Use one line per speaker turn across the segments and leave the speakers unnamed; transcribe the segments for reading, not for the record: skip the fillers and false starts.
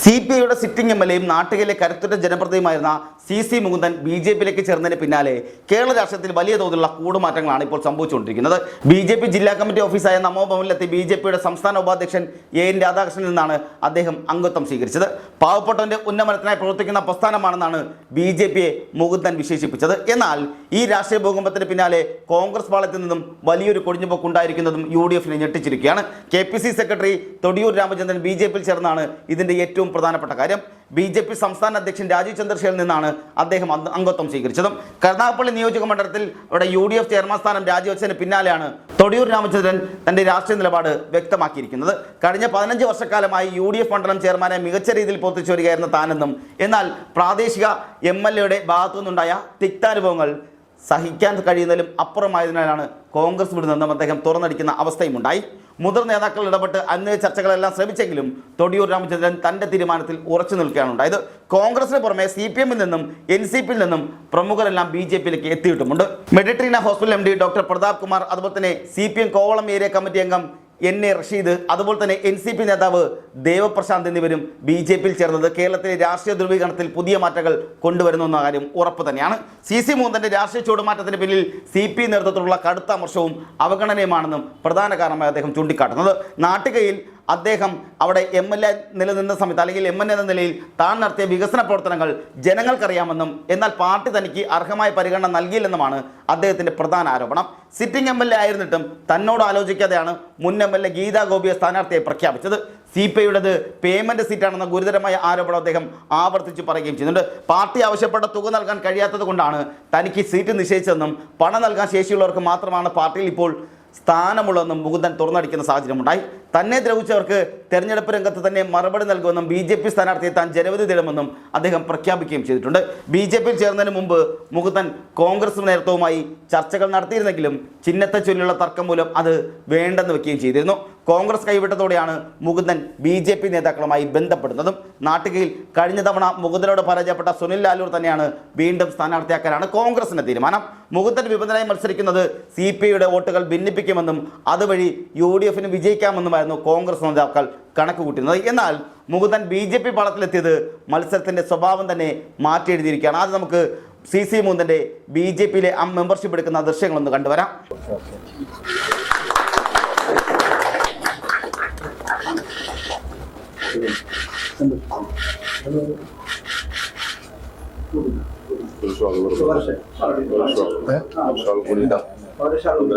CPIയുടെ sitting MLAയും നാട്ടിലെ കരുത്തുറ്റ ജനപ്രതിനിധിയുമായിരുന്ന CC Mukundan BJPയിലേക്ക് ചേർന്നതിന് പിന്നാലെ കേരള രാഷ്ട്രീയത്തിൽ വലിയ തോതിലുള്ള കൂടുമാറ്റങ്ങളാണ് ഇപ്പോൾ സംഭവിച്ചുകൊണ്ടിരിക്കുന്നത്. BJP ജില്ലാ കമ്മിറ്റി ഓഫീസായ നമോഭവനിലെത്തി BJPയുടെ സംസ്ഥാന ഉപാധ്യക്ഷൻ AN രാധാകൃഷ്ണനിൽ നിന്നാണ് അദ്ദേഹം അംഗത്വം സ്വീകരിച്ചത്. പാവപ്പെട്ടവന്റെ ഉന്നമനത്തിനായി പ്രവർത്തിക്കുന്ന പ്രസ്ഥാനമാണെന്നാണ് BJPയെ മുകുന്ദൻ വിശേഷിപ്പിച്ചത്. എന്നാൽ ഈ രാഷ്ട്രീയ ഭൂകമ്പത്തിന് പിന്നാലെ കോൺഗ്രസ് പാളയത്തിൽ നിന്നും വലിയൊരു കൊഴിഞ്ഞുപോക്കുണ്ടായിരിക്കുന്നതും UDFനെ ഞെട്ടിച്ചിരിക്കുകയാണ്. KPC സെക്രട്ടറി തൊടിയൂർ രാമചന്ദ്രൻ BJPയിൽ ചേർന്നാണ് ഇതിന്റെ ഏറ്റവും പ്രധാനപ്പെട്ട കാര്യം. BJP സംസ്ഥാന അധ്യക്ഷൻ രാജീവ് ചന്ദ്രശേഖറിൽ നിന്നാണ് അദ്ദേഹം അംഗത്വം സ്വീകരിച്ചതും. കരുനാഗപ്പള്ളി നിയോജക മണ്ഡലത്തിൽ അവിടെ UDF ചെയർമാൻ സ്ഥാനം രാജിവെച്ചതിന് പിന്നാലെയാണ് തൊടിയൂർ രാമചന്ദ്രൻ തന്റെ രാഷ്ട്രീയ നിലപാട് വ്യക്തമാക്കിയിരിക്കുന്നത്. കഴിഞ്ഞ 15 വർഷക്കാലമായി UDF മണ്ഡലം ചെയർമാനെ മികച്ച രീതിയിൽ പ്രവർത്തിച്ചു വരികയായിരുന്ന താനെന്നും എന്നാൽ പ്രാദേശിക MLAയുടെ ഭാഗത്തു നിന്നുണ്ടായ തിക്താനുഭവങ്ങൾ സഹിക്കാൻ കഴിയുന്നതിലും അപ്പുറമായതിനാലാണ് കോൺഗ്രസ് വിടുന്നതെന്നും അദ്ദേഹം തുറന്നടിക്കുന്ന അവസ്ഥയുമുണ്ടായി. മുതിർന്ന നേതാക്കൾ ഇടപെട്ട് അന്യ ചർച്ചകളെല്ലാം ശ്രമിച്ചെങ്കിലും തൊടിയൂർ രാമചന്ദ്രൻ തന്റെ തീരുമാനത്തിൽ ഉറച്ചു നിൽക്കുകയാണ് ഉണ്ടായത്. കോൺഗ്രസിന് പുറമെ CPMൽ നിന്നും NCPയിൽ നിന്നും പ്രമുഖരെല്ലാം BJPയിലേക്ക് എത്തിയിട്ടുമുണ്ട്. Meditrina hospital MD doctor Prathap Kumar, അതുപോലെ തന്നെ CPM കോവളം ഏരിയ കമ്മിറ്റി അംഗം NA റഷീദ്, അതുപോലെ തന്നെ NCP നേതാവ് ദേവപ്രശാന്ത് എന്നിവരും BJPയിൽ ചേർന്നത് കേരളത്തിലെ രാഷ്ട്രീയ ധ്രുവീകരണത്തിൽ പുതിയ മാറ്റങ്ങൾ കൊണ്ടുവരുന്നു എന്ന കാര്യം ഉറപ്പ് തന്നെയാണ്. CC മുകുന്ദന്റെ രാഷ്ട്രീയ ചൂടുമാറ്റത്തിന് പിന്നിൽ CPI നേതൃത്വത്തിലുള്ള കടുത്ത അമർഷവും അവഗണനയുമാണെന്നും പ്രധാന കാരണമായി അദ്ദേഹം ചൂണ്ടിക്കാട്ടുന്നത്. നാട്ടികയിൽ അദ്ദേഹം അവിടെ MLA നിലനിന്ന സമയത്ത് അല്ലെങ്കിൽ MLA എന്ന നിലയിൽ താൻ നടത്തിയ വികസന പ്രവർത്തനങ്ങൾ ജനങ്ങൾക്കറിയാമെന്നും എന്നാൽ പാർട്ടി തനിക്ക് അർഹമായ പരിഗണന നൽകിയില്ലെന്നുമാണ് അദ്ദേഹത്തിന്റെ പ്രധാന ആരോപണം. സിറ്റിംഗ് MLA ആയിരുന്നിട്ടും തന്നോട് ആലോചിക്കാതെയാണ് മുൻ MLA ഗീതാ ഗോപിയെ സ്ഥാനാർത്ഥിയായി പ്രഖ്യാപിച്ചത്. CPIയുടേത് പേയ്മെന്റ് സീറ്റാണെന്ന ഗുരുതരമായ ആരോപണം അദ്ദേഹം ആവർത്തിച്ച് പറയുകയും ചെയ്യുന്നുണ്ട്. പാർട്ടി ആവശ്യപ്പെട്ട തുക നൽകാൻ കഴിയാത്തത് കൊണ്ടാണ് തനിക്ക് സീറ്റ് നിശ്ചയിച്ചതെന്നും പണം നൽകാൻ ശേഷിയുള്ളവർക്ക് മാത്രമാണ് പാർട്ടിയിൽ ഇപ്പോൾ സ്ഥാനമുള്ളതെന്നും മുകുന്ദൻ തുറന്നടിക്കുന്ന സാഹചര്യമുണ്ടായി. തന്നെ ദ്രോഹിച്ചവർക്ക് തെരഞ്ഞെടുപ്പ് രംഗത്ത് തന്നെ മറുപടി നൽകുമെന്നും BJP സ്ഥാനാർത്ഥിയെ താൻ ജനവിധി തേടുമെന്നും അദ്ദേഹം പ്രഖ്യാപിക്കുകയും ചെയ്തിട്ടുണ്ട്. BJPയിൽ ചേർന്നതിന് മുമ്പ് മുകുന്ദൻ കോൺഗ്രസ് നേതൃത്വവുമായി ചർച്ചകൾ നടത്തിയിരുന്നെങ്കിലും ചിഹ്നത്തെ ചൊല്ലിയുള്ള തർക്കം മൂലം അത് വേണ്ടെന്ന് വെക്കുകയും ചെയ്തിരുന്നു. കോൺഗ്രസ് കൈവിട്ടതോടെയാണ് മുകുന്ദൻ BJP നേതാക്കളുമായി ബന്ധപ്പെടുന്നതും. നാട്ടികയിൽ കഴിഞ്ഞ തവണ മുകുന്ദനോട് പരാജയപ്പെട്ട സുനിൽ ലാലൂർ തന്നെയാണ് വീണ്ടും സ്ഥാനാർത്ഥിയാക്കാനാണ് കോൺഗ്രസിന്റെ തീരുമാനം. മുകുന്ദൻ വിമതനായി മത്സരിക്കുന്നത് CPIയുടെ വോട്ടുകൾ ഭിന്നിപ്പിക്കുമെന്നും അതുവഴി UDFന് വിജയിക്കാമെന്നുമായിരുന്നു കോൺഗ്രസ് നേതാക്കൾ കണക്ക് കൂട്ടുന്നത്. എന്നാൽ മുകുന്ദൻ BJP പാളത്തിലെത്തിയത് മത്സരത്തിന്റെ സ്വഭാവം തന്നെ മാറ്റി എഴുതിയിരിക്കുകയാണ്. ആദ്യം നമുക്ക് CC മുകുന്ദന്റെ BJPയിലെ മെമ്പർഷിപ്പ് എടുക്കുന്ന ദൃശ്യങ്ങളൊന്ന് കണ്ടുവരാം.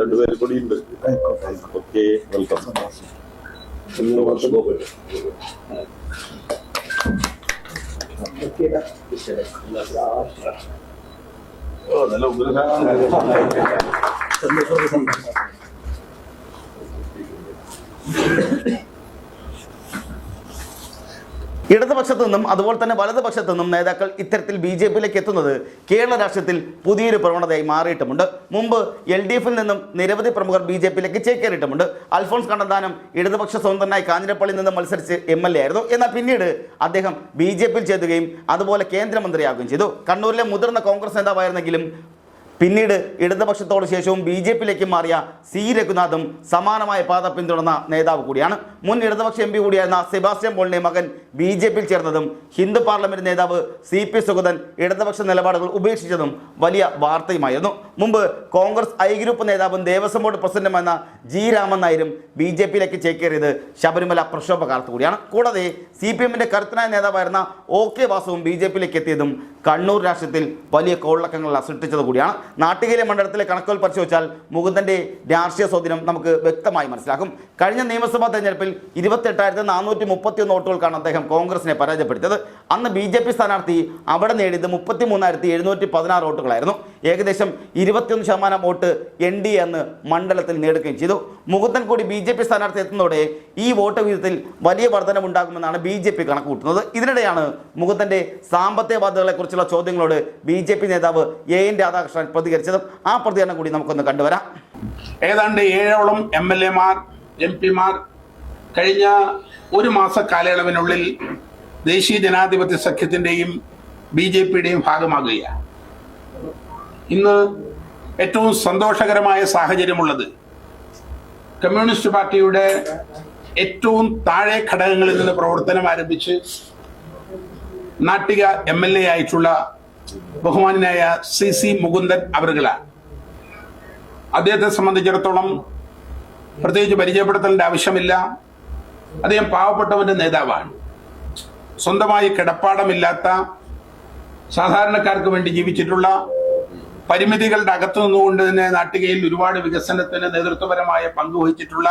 രണ്ടുപേരും കൂടി ഉണ്ട്. Okay, welcome. നല്ല
ഇടതുപക്ഷത്തു നിന്നും അതുപോലെ തന്നെ വലതുപക്ഷത്തു നിന്നും നേതാക്കൾ ഇത്തരത്തിൽ BJPയിലേക്ക് എത്തുന്നത് കേരള രാഷ്ട്രീയത്തിൽ പുതിയൊരു പ്രവണതയായി മാറിയിട്ടുമുണ്ട്. മുമ്പ് LDFിൽ നിന്നും നിരവധി പ്രമുഖർ BJPയിലേക്ക് ചേക്കേറിയിട്ടുമുണ്ട്. അൽഫോൺസ് കണ്ണന്താനം ഇടതുപക്ഷ സ്വതന്ത്രനായി കാഞ്ഞിരപ്പള്ളിയിൽ നിന്ന് മത്സരിച്ച് MLA ആയിരുന്നു. എന്നാൽ പിന്നീട് അദ്ദേഹം BJPയിൽ ചേരുകയും അതുപോലെ കേന്ദ്രമന്ത്രിയാവുകയും ചെയ്തു. കണ്ണൂരിലെ മുതിർന്ന കോൺഗ്രസ് നേതാവായിരുന്നെങ്കിലും പിന്നീട് ഇടതുപക്ഷത്തോട് ശേഷവും BJPയിലേക്ക് മാറിയ C രഘുനാഥും സമാനമായ പാത പിന്തുടർന്ന നേതാവ് കൂടിയാണ്. മുൻ ഇടതുപക്ഷ MP കൂടിയായിരുന്ന സെബാസ്റ്റ്യൻ പോളിന്റെ മകൻ BJPയിൽ ചേർന്നതും ഹിന്ദു പാർലമെന്റ് നേതാവ് CP സുഗതൻ ഇടതുപക്ഷ നിലപാടുകൾ ഉപേക്ഷിച്ചതും വലിയ വാർത്തയുമായിരുന്നു. മുമ്പ് കോൺഗ്രസ് I ഗ്രൂപ്പ് നേതാവും ദേവസ്വം ബോർഡ് പ്രസിഡന്റുമെന്ന G രാമൻ നായരും BJPയിലേക്ക് ചേക്കേറിയത് ശബരിമല പ്രക്ഷോഭ കാലത്ത് കൂടിയാണ്. കൂടാതെ CPMന്റെ കരുത്തനായ നേതാവായിരുന്ന OK വാസുവും BJPയിലേക്ക് എത്തിയതും കണ്ണൂർ രാഷ്ട്രീയത്തിൽ വലിയ കോളിളക്കങ്ങൾ സൃഷ്ടിച്ചത് കൂടിയാണ്. നാട്ടികയിലെ മണ്ഡലത്തിലെ കണക്കുകൾ പരിശോധിച്ചാൽ മുകുന്ദന്റെ രാഷ്ട്രീയ സ്വാധീനം നമുക്ക് വ്യക്തമായി മനസ്സിലാക്കും. കഴിഞ്ഞ നിയമസഭാ തെരഞ്ഞെടുപ്പിൽ 28,431 വോട്ടുകൾക്കാണ് അദ്ദേഹം കോൺഗ്രസിനെ പരാജയപ്പെടുത്തിയത്. അന്ന് BJP സ്ഥാനാർത്ഥി അവിടെ നേടിയത് 33,716 വോട്ടുകളായിരുന്നു. ഏകദേശം 21% വോട്ട് NDA എന്ന് മണ്ഡലത്തിൽ നേടുകയും ചെയ്തു. മുകുന്ദൻ കൂടി BJP സ്ഥാനാർത്ഥി എത്തുന്നതോടെ ഈ വോട്ട് വിഹിതത്തിൽ വലിയ വർധനവുണ്ടാകുമെന്നാണ് BJP കണക്ക് കൂട്ടുന്നത്. ഇതിനിടെയാണ് മുകുന്ദന്റെ സാമ്പത്തിക ബാധ്യതകളെ കുറിച്ചുള്ള ചോദ്യങ്ങളോട് BJP നേതാവ് AN രാധാകൃഷ്ണൻ പ്രതികരിച്ചതും. ആ പ്രതികരണം കൂടി നമുക്കൊന്ന് കണ്ടുവരാം.
ഏതാണ്ട് 7ഓളം MLAമാർ MP മാർ കഴിഞ്ഞ ഒരു മാസ കാലയളവിനുള്ളിൽ ദേശീയ ജനാധിപത്യ സഖ്യത്തിന്റെയും BJPയുടെയും ഭാഗമാകുകയാണ്. ഇന്ന് ഏറ്റവും സന്തോഷകരമായ സാഹചര്യമുള്ളത് കമ്മ്യൂണിസ്റ്റ് പാർട്ടിയുടെ ഏറ്റവും താഴെ ഘടകങ്ങളിൽ നിന്ന് പ്രവർത്തനം ആരംഭിച്ച് നാട്ടിക MLA ആയിട്ടുള്ള ബഹുമാനായ CC മുകുന്ദൻ അവറുകളാണ്. അദ്ദേഹത്തെ സംബന്ധിച്ചിടത്തോളം പ്രത്യേകിച്ച് പരിചയപ്പെടുത്തലിന്റെ ആവശ്യമില്ല. അദ്ദേഹം പാവപ്പെട്ടവന്റെ നേതാവാണ്. സ്വന്തമായി കിടപ്പാടമില്ലാത്ത സാധാരണക്കാർക്ക് വേണ്ടി ജീവിച്ചിട്ടുള്ള, പരിമിതികളുടെ അകത്തു നിന്നുകൊണ്ട് തന്നെ നാട്ടികയിൽ ഒരുപാട് വികസനത്തിന് നേതൃത്വപരമായ പങ്കുവഹിച്ചിട്ടുള്ള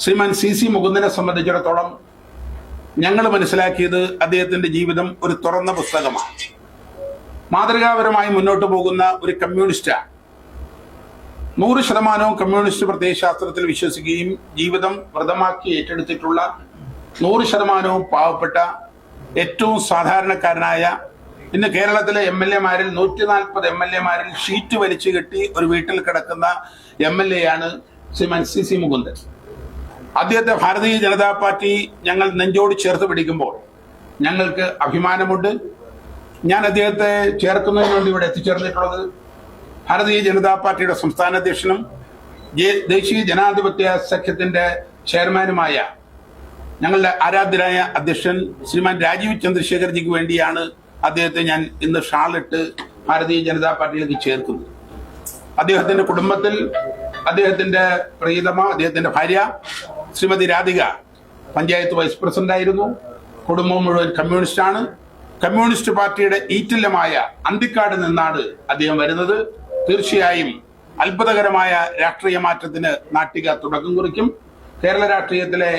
ശ്രീമാൻ CC മുകുന്ദനെ സംബന്ധിച്ചിടത്തോളം ഞങ്ങൾ മനസ്സിലാക്കിയത് അദ്ദേഹത്തിന്റെ ജീവിതം ഒരു തുറന്ന പുസ്തകമാണ്. മാതൃകാപരമായി മുന്നോട്ട് പോകുന്ന ഒരു കമ്മ്യൂണിസ്റ്റാണ്. 100% കമ്മ്യൂണിസ്റ്റ് പ്രത്യയശാസ്ത്രത്തിൽ വിശ്വസിക്കുകയും ജീവിതം വ്രതമാക്കി ഏറ്റെടുത്തിട്ടുള്ള 100% പാവപ്പെട്ട ഏറ്റവും സാധാരണക്കാരനായ, ഇന്ന് കേരളത്തിലെ MLA-മാരിൽ 140 MLA-മാരിൽ ഷീറ്റ് വലിച്ചു കെട്ടി ഒരു വീട്ടിൽ കിടക്കുന്ന MLA ആണ് ശ്രീമാൻ CC മുകുന്ദൻ. അദ്ദേഹത്തെ ഭാരതീയ ജനതാ പാർട്ടി ഞങ്ങൾ നെഞ്ചോട് ചേർത്ത് പിടിക്കുമ്പോൾ ഞങ്ങൾക്ക് അഭിമാനമുണ്ട്. ഞാൻ അദ്ദേഹത്തെ ചേർക്കുന്നതിന് വേണ്ടി ഇവിടെ എത്തിച്ചേർന്നിട്ടുള്ളത് ഭാരതീയ ജനതാ പാർട്ടിയുടെ സംസ്ഥാന അധ്യക്ഷനും ദേശീയ ജനാധിപത്യ സഖ്യത്തിന്റെ ചെയർമാനുമായ ഞങ്ങളുടെ ആരാധ്യരായ അധ്യക്ഷൻ ശ്രീമാൻ രാജീവ് ചന്ദ്രശേഖർജിക്ക് വേണ്ടിയാണ് അദ്ദേഹത്തെ ഞാൻ ഇന്ന് ഷാളിട്ട് ഭാരതീയ ജനതാ പാർട്ടിയിലേക്ക് ചേർക്കുന്നത്. അദ്ദേഹത്തിന്റെ കുടുംബത്തിൽ അദ്ദേഹത്തിന്റെ പ്രിയതമ, അദ്ദേഹത്തിന്റെ ഭാര്യ ശ്രീമതി രാധിക പഞ്ചായത്ത് വൈസ് പ്രസിഡന്റ് ആയിരുന്നു. കുടുംബം മുഴുവൻ കമ്മ്യൂണിസ്റ്റാണ്. കമ്മ്യൂണിസ്റ്റ് പാർട്ടിയുടെ ഈറ്റില്ലമായ അന്തിക്കാട് നിന്നാണ് അദ്ദേഹം വരുന്നത്. തീർച്ചയായും അത്ഭുതകരമായ രാഷ്ട്രീയ മാറ്റത്തിന് നാട്ടിക തുടക്കം കുറിക്കും. കേരള രാഷ്ട്രീയത്തിലെ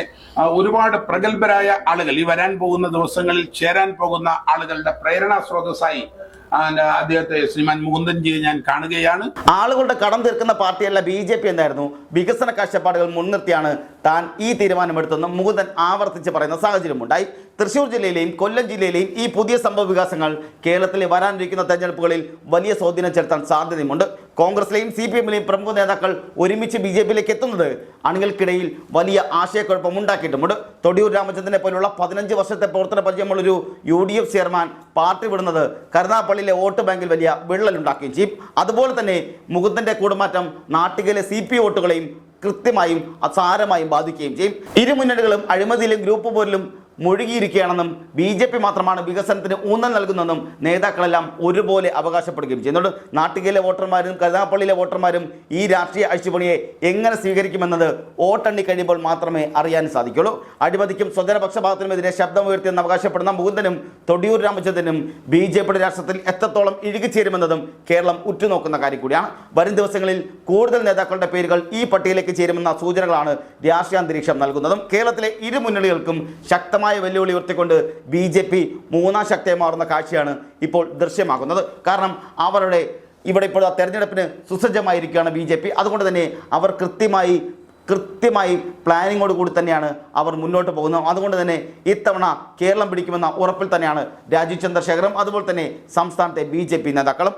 ഒരുപാട് പ്രഗത്ഭരായ ആളുകൾ ഈ വരാൻ പോകുന്ന ദിവസങ്ങളിൽ ചേരാൻ പോകുന്ന ആളുകളുടെ പ്രേരണാ സ്രോതസ്സായി അദ്ദേഹത്തെ ശ്രീമാൻ മുകുന്ദൻജിയെ ഞാൻ കാണുകയാണ്.
ആളുകളുടെ കടം തീർക്കുന്ന പാർട്ടിയല്ല BJP എന്നായിരുന്നു. വികസന കാഴ്ചപ്പാടുകൾ മുൻനിർത്തിയാണ് താൻ ഈ തീരുമാനമെടുത്തെന്നും മുകുന്ദൻ ആവർത്തിച്ച് പറയുന്ന സാഹചര്യമുണ്ടായി. തൃശ്ശൂർ ജില്ലയിലെയും കൊല്ലം ജില്ലയിലെയും ഈ പുതിയ സംഭവ വികാസങ്ങൾ കേരളത്തിലെ വരാനിരിക്കുന്ന തെരഞ്ഞെടുപ്പുകളിൽ വലിയ സ്വാധീനം ചെലുത്താൻ സാധ്യതയുമുണ്ട്. കോൺഗ്രസിലെയും CPM-ലെയും പ്രമുഖ നേതാക്കൾ ഒരുമിച്ച് BJP-യിലേക്ക് എത്തുന്നത് അണികൾക്കിടയിൽ വലിയ ആശയക്കുഴപ്പമുണ്ടാക്കിയിട്ടുമുണ്ട്. തൊടിയൂർ രാമചന്ദ്രനെ പോലുള്ള 15 വർഷത്തെ പ്രവർത്തന പരിചയമുള്ളൊരു UDF ചെയർമാൻ പാർട്ടി വിടുന്നത് കരുനാഗപ്പള്ളിയിലെ വോട്ട് ബാങ്കിൽ വലിയ വിള്ളലുണ്ടാക്കുകയും ചെയ്യും. അതുപോലെ തന്നെ മുകുന്ദന്റെ കൂടുമാറ്റം നാട്ടികയിലെ CP വോട്ടുകളെയും കൃത്യമായും അസാരമായും ബാധിക്കുകയും ചെയ്യും. ഇരു മുന്നണികളും അഴിമതിയിലും ഗ്രൂപ്പ് പോരിലും മുഴുകിയിരിക്കുകയാണെന്നും BJP മാത്രമാണ് വികസനത്തിന് ഊന്നൽ നൽകുന്നതെന്നും നേതാക്കളെല്ലാം ഒരുപോലെ അവകാശപ്പെടുകയും ചെയ്യുന്നുണ്ട്. നാട്ടികയിലെ വോട്ടർമാരും കരുനാഗപ്പള്ളിയിലെ വോട്ടർമാരും ഈ രാഷ്ട്രീയ അഴിച്ചുപണിയെ എങ്ങനെ സ്വീകരിക്കുമെന്നത് വോട്ടെണ്ണി കഴിയുമ്പോൾ മാത്രമേ അറിയാൻ സാധിക്കുള്ളൂ. അഴിമതിക്കും സ്വജനപക്ഷപാതത്തിനുമെതിരെ ശബ്ദമുയർത്തിയെന്ന് അവകാശപ്പെടുന്ന മുകുന്ദനും തൊടിയൂർ രാമചന്ദ്രനും BJP-യുടെ രാഷ്ട്രത്തിൽ എത്രത്തോളം ഇഴുകിച്ചേരുമെന്നതും കേരളം ഉറ്റുനോക്കുന്ന കാര്യം കൂടിയാണ്. വരും ദിവസങ്ങളിൽ കൂടുതൽ നേതാക്കളുടെ പേരുകൾ ഈ പട്ടികയിലേക്ക് ചേരുമെന്ന സൂചനകളാണ് രാഷ്ട്രീയാന്തരീക്ഷം നൽകുന്നതും. കേരളത്തിലെ ഇരു മുന്നണികൾക്കും ശക്തമായ വെല്ലുവിളി ഉയർത്തിക്കൊണ്ട് BJP മൂന്നാം ശക്തിയായി മാറുന്ന കാഴ്ചയാണ് ഇപ്പോൾ ദൃശ്യമാകുന്നത്. കാരണം അവരുടെ ഇവിടെ ഇപ്പോൾ തെരഞ്ഞെടുപ്പിന് സുസജ്ജമായിരിക്കുകയാണ് BJP. അതുകൊണ്ട് തന്നെ അവർ കൃത്യമായി പ്ലാനിങ്ങോട് കൂടി തന്നെയാണ് അവർ മുന്നോട്ട് പോകുന്നത്. അതുകൊണ്ട് തന്നെ ഇത്തവണ കേരളം പിടിക്കുമെന്ന ഉറപ്പിൽ തന്നെയാണ് രാജീവ് ചന്ദ്രശേഖറും അതുപോലെ തന്നെ സംസ്ഥാനത്തെ BJP നേതാക്കളും.